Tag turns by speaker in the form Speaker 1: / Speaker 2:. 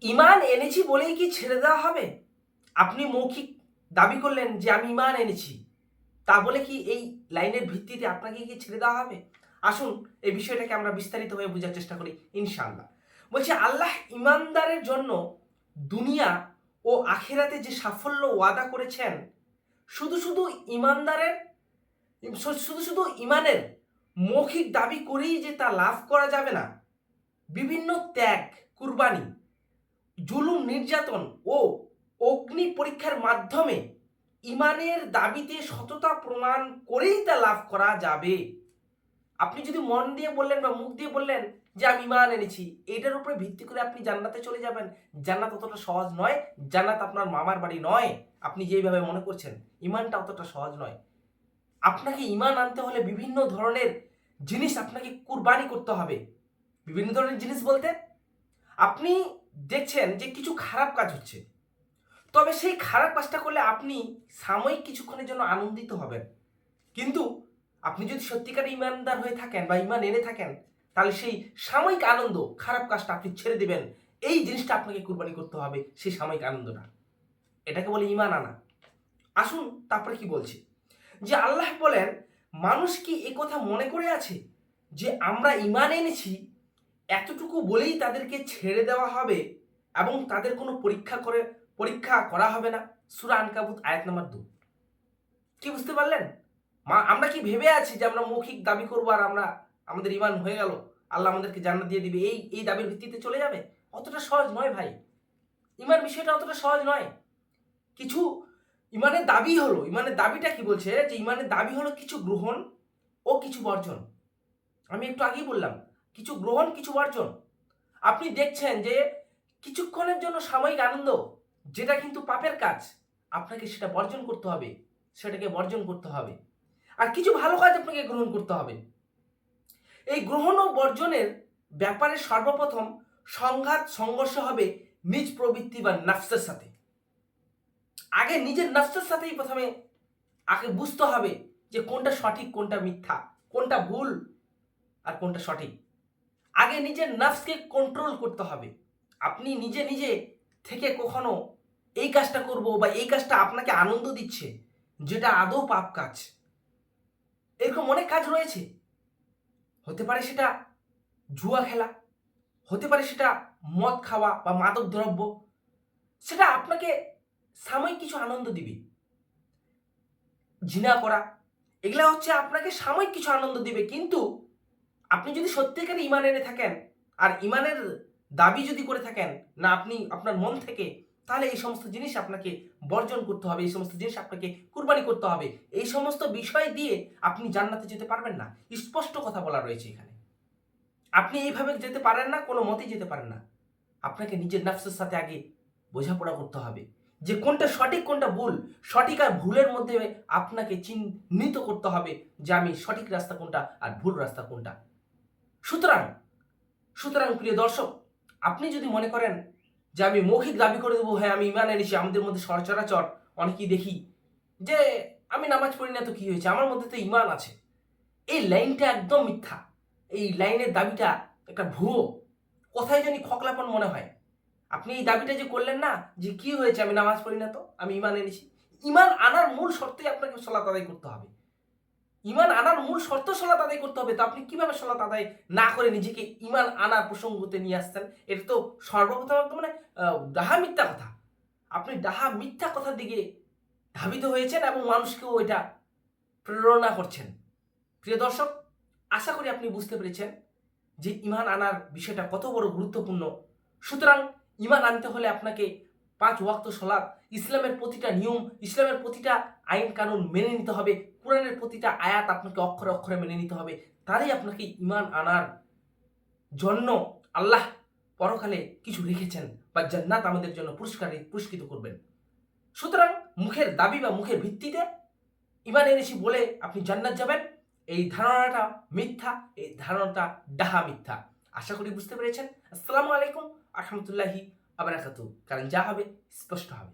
Speaker 1: ইমান এনেছি বলেই কি ছেড়ে দেওয়া হবে? আপনি মৌখিক দাবি করলেন যে আমি ইমান এনেছি, তা বলে কি এই লাইনের ভিত্তিতে আপনাকে কি ছেড়ে দেওয়া হবে? আসুন এই বিষয়টাকে আমরা বিস্তারিতভাবে বোঝার চেষ্টা করি ইনশাআল্লাহ। বলছি আল্লাহ ইমানদারের জন্য দুনিয়া ও আখিরাতে যে সাফল্য ওয়াদা করেছেন, শুধু শুধু ইমানদারের শুধু শুধু ইমানের মৌখিক দাবি করেই যে তা লাভ করা যাবে না। বিভিন্ন ত্যাগ, কুরবানি, জুলুম, নির্যাতন ও অগ্নি পরীক্ষার মাধ্যমে ইমানের দাবিতে সততা প্রমাণ করেই তা লাভ করা যাবে। আপনি যদি মন দিয়ে বললেন বা মুখ দিয়ে বললেন যে আমি ইমান এনেছি, এটার উপরে ভিত্তি করে আপনি জান্নাতে চলে যাবেন, জান্নাত অতটা সহজ নয়। জান্নাত আপনার মামার বাড়ি নয়। আপনি যেইভাবে মনে করছেন, ইমানটা অতটা সহজ নয়। আপনাকে ইমান আনতে হলে বিভিন্ন ধরনের জিনিস আপনাকে কুরবানি করতে হবে। বিভিন্ন ধরনের জিনিস বলতে আপনি দেখছেন যে কিছু খারাপ কাজ হচ্ছে, তবে সেই খারাপ কাজটা করলে আপনি সাময়িক কিছুক্ষণের জন্য আনন্দিত হবেন, কিন্তু আপনি যদি সত্যিকার ইমানদার হয়ে থাকেন বা ইমান এনে থাকেন, তাহলে সেই সাময়িক আনন্দ, খারাপ কাজটা আপনি ছেড়ে দেবেন। এই জিনিসটা আপনাকে কুরবানি করতে হবে, সেই সাময়িক আনন্দটা। এটাকে বলে ইমান আনা। আসুন তারপরে কি বলছি, যে আল্লাহ বলেন মানুষ কি কথা মনে করে আছে যে আমরা ইমান এনেছি এতটুকু বলেই তাদেরকে ছেড়ে দেওয়া হবে এবং তাদের কোনো পরীক্ষা করা হবে না? সূরা আনকাবুত আয়াত নাম্বার 2। কি বুঝতে পারলেন? আমরা কি ভেবে আছি যে আমরা মৌখিক দাবি করবো আর আমাদের ইমান হয়ে গেল, আল্লাহ আমাদেরকে জান্নাত দিয়ে দিবে, এই দাবির ভিত্তিতে চলে যাবে? অতটা সহজ নয় ভাই। ইমান বিষয়টা অতটা সহজ নয়। কিছু ইমানের দাবি হলো, ইমানের দাবিটা কি বলছে, যে ইমানের দাবি হলো কিছু গ্রহণ ও কিছু বর্জন। আমি একটু আগেই বললাম, কিছু গ্রহণ কিছু বর্জন। আপনি দেখছেন যে কিছুক্ষণের জন্য সাময়িক আনন্দ, যেটা কিন্তু পাপের কাজ, আপনাকে সেটা বর্জন করতে হবে, সেটাকে বর্জন করতে হবে। আর কিছু ভালো কাজ আপনাকে গ্রহণ করতে হবে। এই গ্রহণ ও বর্জনের ব্যাপারে সর্বপ্রথম সংঘর্ষ হবে নিজ প্রবৃত্তি বা নাফসের সাথে। আগে নিজের নাফসের সাথেই প্রথমে আগে বুঝতে হবে যে কোনটা সঠিক, কোনটা মিথ্যা, কোনটা ভুল আর কোনটা সঠিক। আগে নিজের নাফসকে কন্ট্রোল করতে হবে। আপনি নিজে নিজে থেকে কখনো এই কাজটা করব বা এই কাজটা আপনাকে আনন্দ দিচ্ছে, যেটা আদৌ পাপ কাজ, এরকম অনেক কাজ রয়েছে। হতে পারে সেটা জুয়া খেলা, হতে পারে সেটা মদ খাওয়া বা মাদক দ্রব্য। সেটা আপনাকে সাময়িক কিছু আনন্দ দিবে। জিনা করা, এগুলা হচ্ছে আপনাকে সাময়িক কিছু আনন্দ দিবে, কিন্তু আপনি যদি সত্যিকার ইমান এনে থাকেন আর ইমানের দাবি যদি করে থাকেন না আপনি আপনার মন থেকে, তাহলে এই সমস্ত জিনিস আপনাকে বর্জন করতে হবে, এই সমস্ত জিনিস আপনাকে কুরবানি করতে হবে। এই সমস্ত বিষয় দিয়ে আপনি জান্নাতে যেতে পারবেন না। স্পষ্ট কথা বলা রয়েছে এখানে। আপনি এইভাবে যেতে পারেন না, কোনো মতেই যেতে পারেন না। আপনাকে নিজের নাফসের সাথে আগে বোঝাপড়া করতে হবে যে কোনটা সঠিক কোনটা ভুল। সঠিক আর ভুলের মধ্যে আপনাকে চিহ্নিত করতে হবে যে আমি সঠিক রাস্তা কোনটা আর ভুল রাস্তা কোনটা। সুতরাং সুতরাং প্রিয় দর্শক, আপনি যদি মনে করেন যে আমি মৌখিক দাবি করে দেবো, হ্যাঁ আমি ইমান এনেছি, আমাদের মধ্যে সচরাচর অনেকেই দেখি যে আমি নামাজ পড়ি না তো কি হয়েছে, আমার মধ্যে তো ইমান আছে। এই লাইনটা একদম মিথ্যা। এই লাইনের দাবিটা একটা ভুয়ো, কোথায় জানি খোকলাপন মনে হয়। আপনি এই দাবিটা যে করলেন না, যে কি হয়েছে আমি নামাজ পড়ি না তো আমি ইমান এনেছি, ইমান আনার মূল শর্তেই আপনাকে সালাত আদায় করতে হবে। ইমান আনার মূল শর্ত সালাত আদায় করতে হবে। তো আপনি কিভাবে সালাত আদায় না করে নিজেকে ইমান আনার প্রসঙ্গতে নিয়ে আসছেন? এটা তো সর্বপ্রথম একদম মানে ডাহা মিথ্যা কথা। আপনি ডাহা মিথ্যা কথার দিকে ধাবিত হয়েছেন এবং মানুষকেও এটা প্রেরণা করছেন। প্রিয় দর্শক, আশা করি আপনি বুঝতে পেরেছেন যে ইমান আনার বিষয়টা কত বড় গুরুত্বপূর্ণ। সুতরাং ইমান আনতে হলে আপনাকে 5 ওয়াক্ত সালাত, ইসলামের প্রতিটা নিয়ম, ইসলামের প্রতিটা আইন কানুন মেনে নিতে হবে। কোরআনের প্রতিটা আয়াত আপনাকে অক্ষরে অক্ষরে মেনে নিতে হবে। তারই আপনাকে ইমান আনার জন্য আল্লাহ পরকালে কিছু রেখেছেন বা জান্নাত আমাদের জন্য পুরস্কৃত করবেন। সুতরাং মুখের দাবি বা মুখের ভিত্তিতে ইমান এনেছি বলে আপনি জান্নাত যাবেন, এই ধারণাটা মিথ্যা, এই ধারণাটা ডাহা মিথ্যা। আশা করি বুঝতে পেরেছেন। আসসালামু আলাইকুম আহমতুল্লাহি আবরাকাতু। কারণ যা হবে স্পষ্ট হবে।